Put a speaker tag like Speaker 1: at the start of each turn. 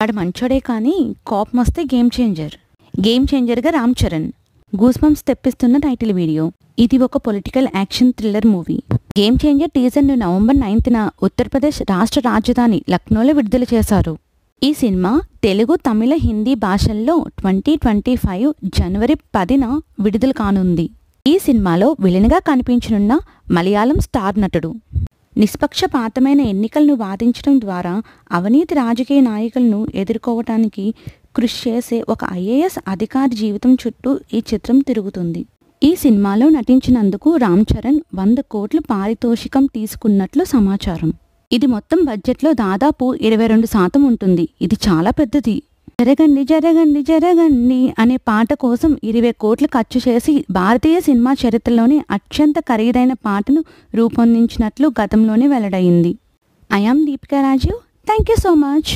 Speaker 1: వాడు మంచోడే కానీ కోపం వస్తే గేమ్ చేంజర్గా రామ్ చరణ్. గూస్ బంప్స్ తెప్పిస్తున్న టైటిల్ వీడియో. ఇది ఒక political action thriller movie. Game changer టీజర్ను నవంబర్ 9న ఉత్తరప్రదేశ్ రాష్ట్ర రాజధాని లక్నోలో విడుదల చేశారు. ఈ సినిమా తెలుగు, తమిళ, హిందీ భాషల్లో 2025 జనవరి 10న విడుదల కానుంది. ఈ సినిమాలో విలన్గా కనిపించనున్న మలయాళం స్టార్ నటుడు. నిష్పక్షపాతమైన ఎన్నికలను వాదించడం ద్వారా అవినీతి రాజకీయ నాయకులను ఎదుర్కోవటానికి కృషి చేసే ఒక ఐఏఎస్ అధికారి జీవితం చుట్టూ ఈ చిత్రం తిరుగుతుంది. ఈ సినిమాలో నటించినందుకు రామ్ చరణ్ 100 కోట్ల పారితోషికం తీసుకున్నట్లు సమాచారం. ఇది మొత్తం బడ్జెట్లో దాదాపు 22% ఉంటుంది. ఇది చాలా పెద్దది. జరగండి జరగండి జరగండి అనే పాట కోసం 20 కోట్లు ఖర్చు చేసి భారతీయ సినిమా చరిత్రలోనే అత్యంత ఖరీదైన పాటను రూపొందించినట్లు గతంలోనే వెల్లడైంది. I am Deepika Rajeev. Thank you so much.